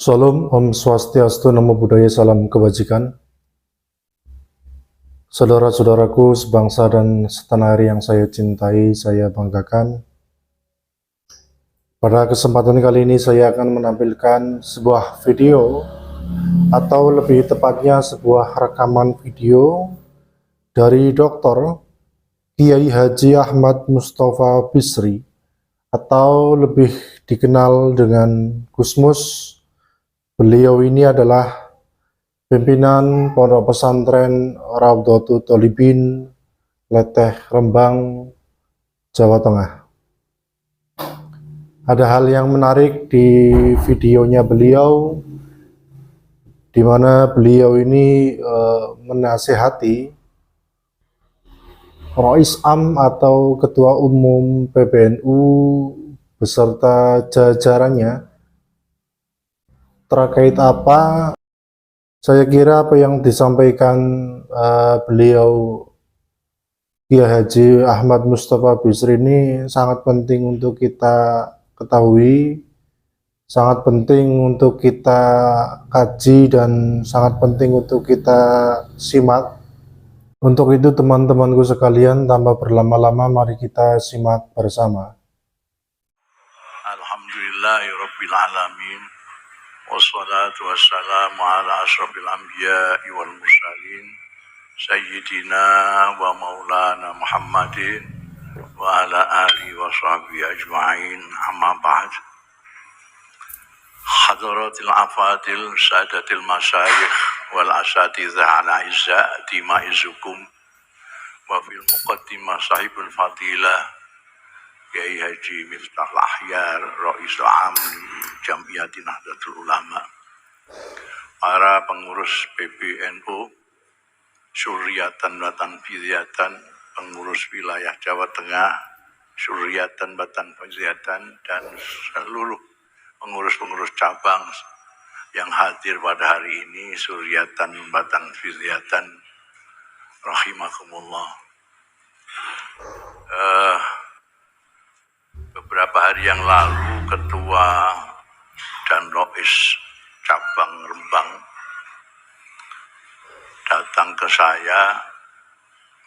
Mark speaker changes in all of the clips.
Speaker 1: Salam, Om Swastiastu, Namo Buddhaya, Salam Kebajikan. Saudara-saudaraku sebangsa dan setanah air yang saya cintai, saya banggakan. Pada kesempatan kali ini saya akan menampilkan sebuah video, atau lebih tepatnya sebuah rekaman video dari Dr. Kiai Haji Ahmad Mustafa Bisri, atau lebih dikenal dengan Gusmus. Beliau ini adalah pimpinan Pondok Pesantren Raudhatul Thalibin, Leteh, Rembang, Jawa Tengah. Ada hal yang menarik di videonya beliau, di mana beliau ini menasihati Rois Am atau Ketua Umum PBNU beserta jajarannya terkait apa. Saya kira apa yang disampaikan beliau Kiai Haji Ahmad Mustafa Bisri ini sangat penting untuk kita ketahui, sangat penting untuk kita kaji, dan sangat penting untuk kita simak. Untuk itu teman-temanku sekalian, tanpa berlama-lama mari kita simak bersama.
Speaker 2: Alhamdulillahirabbil alamin. Wassalatu wassalamu ala asyrafil anbiya'i wal mursalin Sayyidina wa maulana Muhammadin wa ala alihi wa sahbihi ajma'in, amma ba'd. Hadratil afadil sadatil masyayikh wal asatidhah ala izza dimaizukum wa fil muqaddimah sahibul fadilah Kiai Haji Miftah Al-Ahyar Rais Am Jam'iyati Nahdlatul Ulama, para pengurus PBNU Suryatan wa Tanfidiyatan, pengurus wilayah Jawa Tengah Suryatan wa Tanfidiyatan, dan seluruh pengurus-pengurus cabang yang hadir pada hari ini Suryatan wa Tanfidiyatan rahimakumullah. Beberapa hari yang lalu Ketua dan Rois Cabang Rembang datang ke saya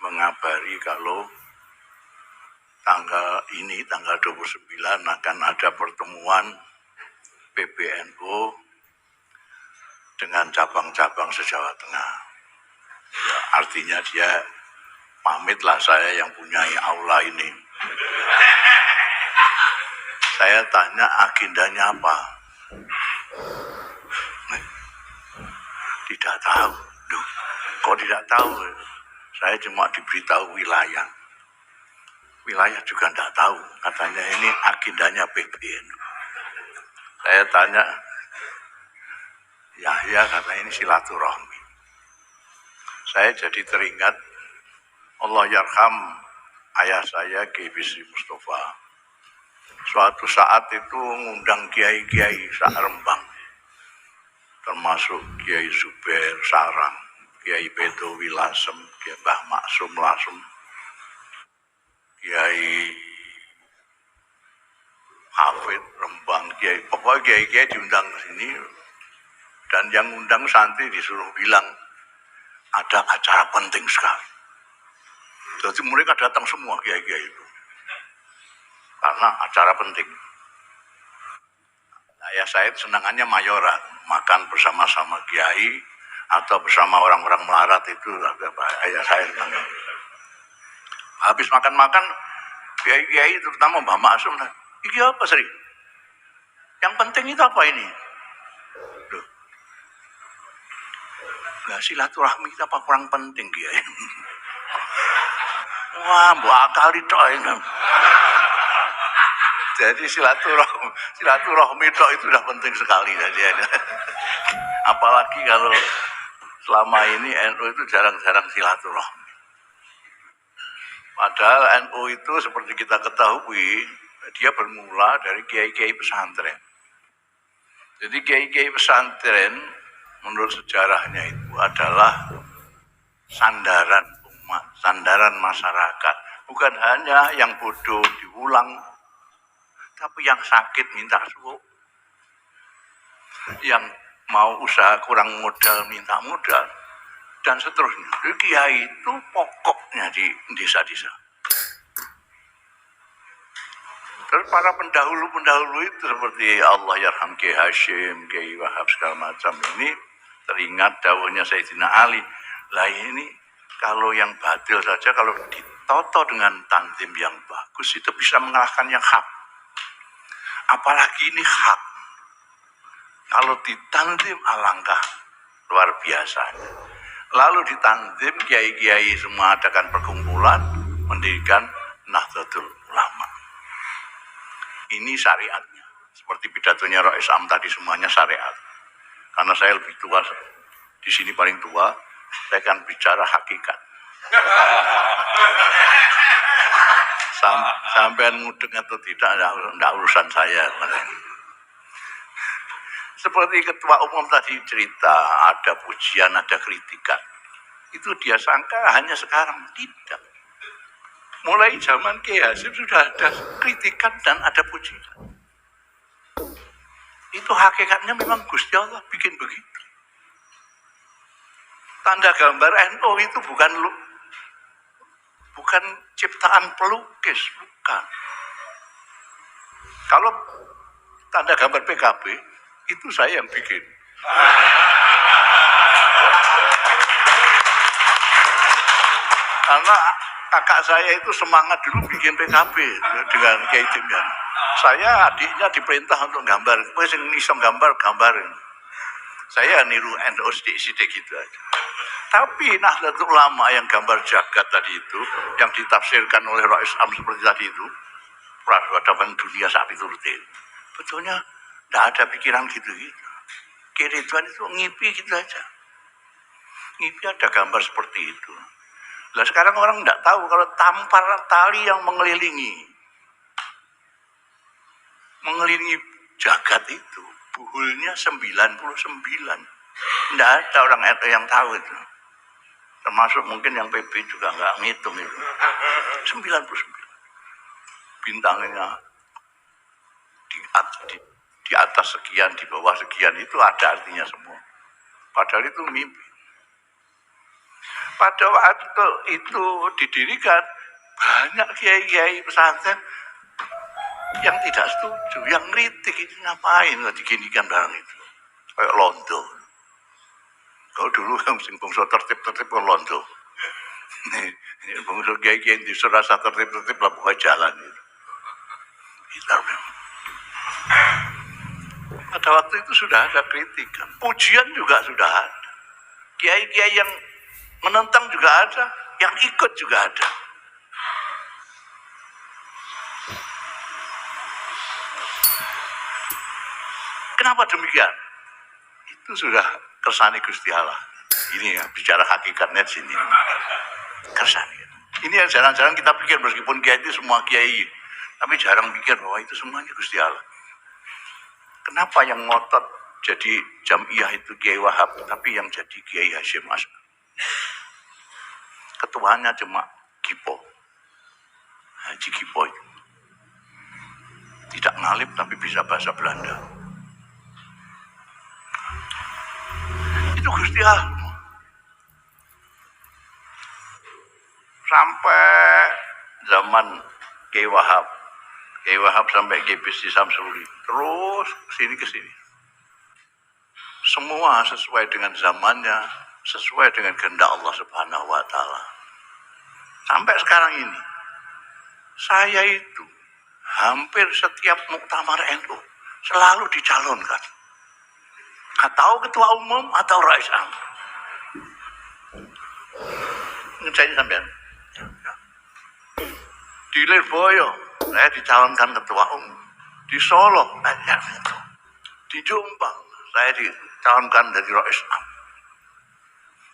Speaker 2: mengabari kalau tanggal 29 akan ada pertemuan PBNU dengan cabang-cabang se-Jawa Tengah. Ya, artinya dia pamitlah saya yang punya aula ini. Saya tanya agendanya apa? Tidak tahu. Duh, kok tidak tahu? Saya cuma diberitahu wilayah. Wilayah juga tidak tahu. Katanya ini agendanya PBNU. Saya tanya, ya katanya ini silaturahmi. Saya jadi teringat Allah yarham ayah saya Kiai Bisri Mustafa. Suatu saat itu ngundang kiai-kiai Rembang, termasuk Kiai Zubair Sarang, Kiai Bedowi Lasem, Kiai Mbah Maksum Lasem, Kiai Hafid Rembang, Kiai, pokoknya kiai-kiai diundang ke sini, dan yang undang santri disuruh bilang ada acara penting sekali. Jadi mereka datang semua kiai-kiai itu karena acara penting. Ayah saya senangannya mayoran, makan bersama-sama kiai atau bersama orang-orang melarat, itu ayah saya senangnya. Habis makan-makan, kiai-kiai terutama Mbah Maksum, ini apa sering? Yang penting itu apa ini? Loh. Nah, silaturahmi itu apa kurang penting kiai? Wah, mbok akali tok ini. Jadi silaturahmi tok itu sudah penting sekali. Jadi apalagi kalau selama ini NU itu jarang-jarang silaturahmi. Padahal NU itu seperti kita ketahui, dia bermula dari kiai-kiai pesantren. Jadi kiai-kiai pesantren menurut sejarahnya itu adalah sandaran umat, sandaran masyarakat. Bukan hanya yang bodoh diulang, tapi yang sakit minta suuk. yang mau usaha kurang modal minta modal dan seterusnya. Jadi kiai itu pokoknya di desa-desa. Terus para pendahulu itu seperti Allah yarham Kiai Hashim, Kiai Wahab segala macam ini teringat dawuhnya Sayyidina Ali. Lah ini kalau yang batil saja kalau ditoto dengan tanzim yang bagus itu bisa mengalahkan yang hak. Apalagi ini hak. Kalau ditanzim alangkah luar biasa. Lalu ditanzim kiai-kiai semua adakan perkumpulan mendirikan Nahdlatul Ulama. Ini syariatnya. Seperti pidatonya Rais Am tadi semuanya syariat. Karena saya lebih tua, di sini paling tua, saya akan bicara hakikat. Sampai mudeng atau tidak, enggak urusan saya. Seperti ketua umum tadi cerita, ada pujian, ada kritikan. Itu dia sangka hanya sekarang, tidak. Mulai zaman Kiai Hasyim sudah ada kritikan dan ada pujian. Itu hakikatnya memang Gusti Allah bikin begitu. Tanda gambar NU itu bukan ciptaan pelukis, bukan. Kalau tanda gambar PKB itu saya yang bikin. Karena kakak saya itu semangat dulu bikin PKB dengan Kiai Dimyan. Saya adiknya diperintah untuk gambar. Wes sing iso gambarin. Saya niru NU sidik gitu aja. Tapi Nahdlatul Ulama yang gambar jagat tadi itu, yang ditafsirkan oleh Rais Am seperti tadi itu, peradaban dunia saat itu betulnya tidak ada pikiran gitu-gitu. Kiriduan itu ngipi gitu aja. Ngipi ada gambar seperti itu. Lah sekarang orang tidak tahu kalau tampar tali yang mengelilingi jagat itu, buhulnya 99. Tidak ada orang yang tahu itu. Termasuk mungkin yang PB juga nggak ngitung itu. 99. Bintangnya di atas sekian, di bawah sekian itu ada artinya semua. Padahal itu mimpi. Pada waktu itu didirikan, banyak kiai-kiai pesantren yang tidak setuju, yang kritik ini ngapain diginikan barang itu. Kayak londo. Kalau dulu yang sing bangsa tertib-tertib ke londo. Ini bangsa kiai-kiai di serasa tertib-tertib lah buka jalan itu. Pada waktu itu sudah ada kritikan. Pujian juga sudah ada. Kiai-kiai yang menentang juga ada, yang ikut juga ada. Kenapa demikian? Itu sudah kersane Gusti Allah. Ini ya, bicara hakikatnya di sini. Kersane. Ini yang jarang-jarang kita pikir, meskipun kiai itu semua kiai, tapi jarang pikir bahwa itu semuanya Gusti Allah. Kenapa yang ngotot jadi jamiah itu Kiai Wahab, tapi yang jadi Kiai Hashim Asy'ari? Ketuanya cuma Kipo, Haji Kipo itu. Tidak ngalip tapi bisa bahasa Belanda. Itu Gusti Allah. Sampai zaman Kiai Wahab sampai Kiai Bisri Samsuri, terus ke sini. Semua sesuai dengan zamannya, sesuai dengan kehendak Allah Subhanahu wa Ta'ala. Sampai sekarang ini, saya itu hampir setiap muktamar NU selalu dicalonkan. Atau ketua umum atau rais am. Ngecek sampean. Di Lirboyo, saya dicalonkan ketua umum. Di Solo, banyak itu. Di Jombang, saya dicalonkan dari rais am.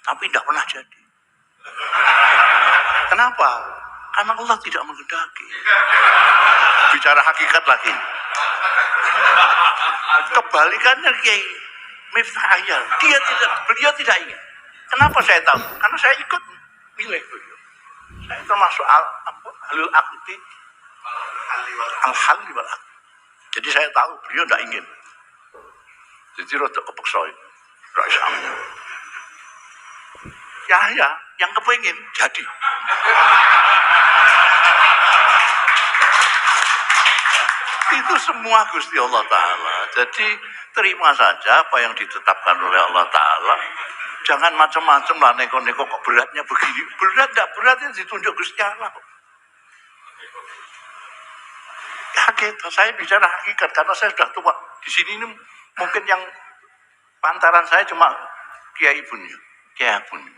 Speaker 2: Tapi tidak pernah jadi. Kenapa? Karena Allah tidak menghendaki. Bicara hakikat lagi. Kebalikannya Kiai Miftah Ahyar, beliau tidak ingin. Kenapa saya tahu? Karena saya ikut milih beliau. Saya termasuk al-halil akti, al-halil wal akti. Jadi saya tahu beliau tidak ingin. Jadi rada kepeksa itu. Ra iso. Ya, yang kepengin jadi. Itu semua Gusti Allah Ta'ala. Jadi terima saja apa yang ditetapkan oleh Allah Ta'ala. Jangan macam-macam lah, neko-neko kok beratnya begini. Berat gak beratnya ditunjuk Gusti Allah kok. Kaget, saya bicara hakikat karena saya sudah tua. Di sini ini mungkin yang pantaran saya cuma Kiai punya, Kiai punya.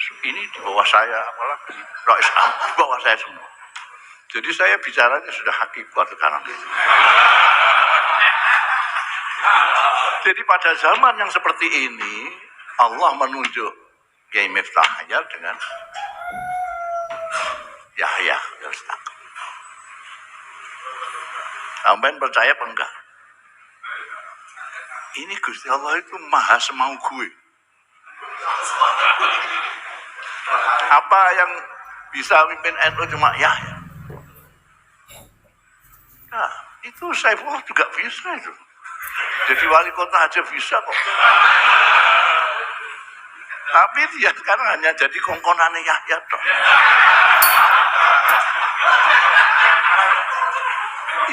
Speaker 2: Ini di bawah saya, apalagi di bawah saya semua. Jadi saya bicaranya sudah hakikat sekarang. Jadi pada zaman yang seperti ini, Allah menunjuk Kiai Miftah Hayat dengan Yahya Yastaqim. Sampai percaya apa enggak? Ini Gusti Allah itu maha semau gue. Apa yang bisa mimpin NU cuma Yahya? Nah, itu Saifullah juga bisa itu. Jadi wali kota aja bisa kok. Tapi dia sekarang hanya jadi kongkonannya Yahya toh.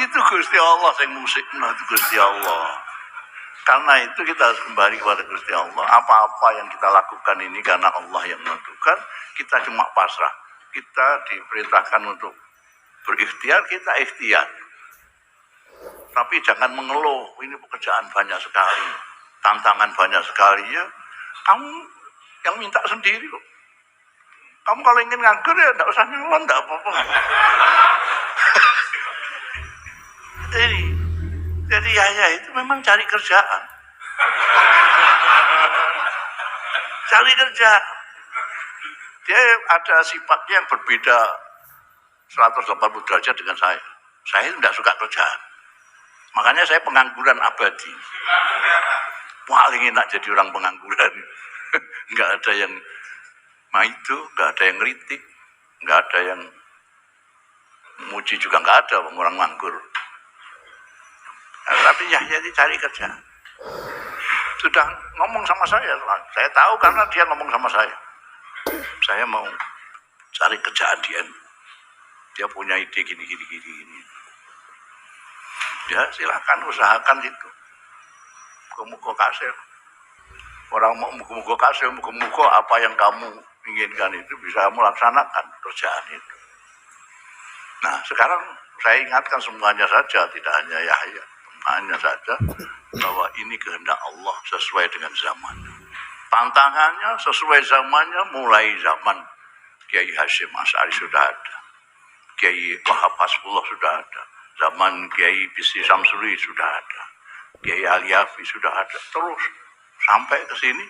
Speaker 2: Itu Gusti Allah yang musik, itu Gusti Allah. Karena itu kita harus kembali kepada Gusti Allah. Apa-apa yang kita lakukan ini karena Allah yang menentukan, kita cuma pasrah. Kita diperintahkan untuk berikhtiar, kita ikhtiar. Tapi jangan mengeluh, ini pekerjaan banyak sekali, tantangan banyak sekali ya. Kamu yang minta sendiri kok. Kamu kalau ingin nganggur ya enggak usah nyelon, enggak apa-apa. Jadi Yahya itu memang cari kerjaan. Cari kerja. Dia ada sifatnya yang berbeda 180 derajat dengan saya. Saya tidak suka kerjaan. Makanya saya pengangguran abadi. Paling enak jadi orang pengangguran. Enggak ada yang itu, enggak ada yang kritik, enggak ada yang muji juga enggak ada orang nganggur. Nah, tapi Yahya ini cari kerja. Sudah ngomong sama saya tahu karena dia ngomong sama saya. Saya mau cari kerjaan dia punya ide gini. Ya silakan usahakan itu. Muka-muka kasir. Orang mau muka-muka kasir, muka-muka apa yang kamu inginkan itu bisa kamu laksanakan kerjaan itu. Nah sekarang saya ingatkan semuanya saja, tidak hanya Yahya. Hanya saja bahwa ini kehendak Allah sesuai dengan zaman. Tantangannya sesuai zamannya, mulai zaman Kiai Hasyim Asy'ari sudah ada, Kiai Wahab Hasbullah sudah ada, zaman Kiai Bisri Samsuri sudah ada, Kiai Aliafi sudah ada, terus sampai ke sini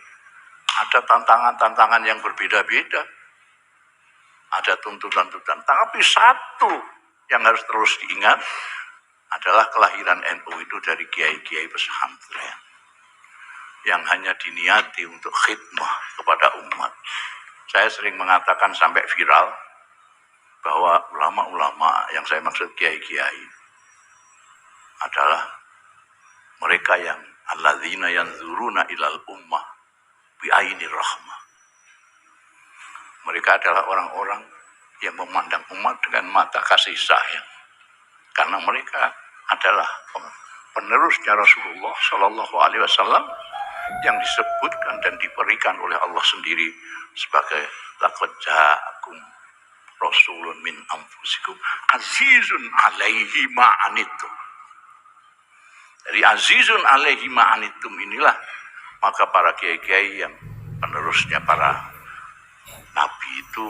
Speaker 2: ada tantangan-tantangan yang berbeda-beda, ada tuntutan-tuntutan. Tapi satu yang harus terus diingat adalah kelahiran NU itu dari kiai-kiai pesantren yang hanya diniati untuk khidmah kepada umat. Saya sering mengatakan sampai viral bahwa ulama-ulama yang saya maksud kiai-kiai adalah mereka yang alladzina yanzuruna ilal ummah bi'ainir rahmah. Mereka adalah orang-orang yang memandang umat dengan mata kasih sayang. Karena mereka adalah penerusnya Rasulullah Shallallahu Alaihi Wasallam yang disebutkan dan diberikan oleh Allah sendiri sebagai laqad ja'akum rasulun min anfusikum azizun alaihi ma'anittum. Dari azizun alaihi ma'anittum inilah maka para kiai-kiai yang penerusnya para nabi itu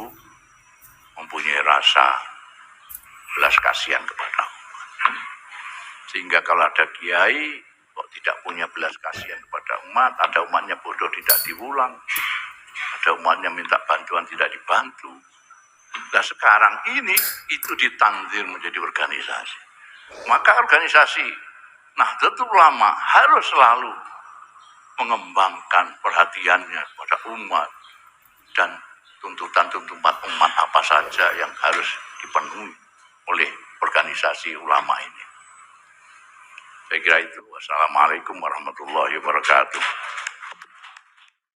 Speaker 2: mempunyai rasa belas kasihan kepada umat. Sehingga kalau ada kiai kok tidak punya belas kasihan kepada umat, ada umatnya bodoh tidak diulang, ada umatnya minta bantuan tidak dibantu. Nah sekarang ini itu ditanzir menjadi organisasi. Maka organisasi Nahdlatul Ulama harus selalu mengembangkan perhatiannya kepada umat dan tuntutan-tuntutan umat apa saja yang harus dipenuhi oleh organisasi ulama ini. Saya kira itu. Wassalamualaikum warahmatullahi wabarakatuh.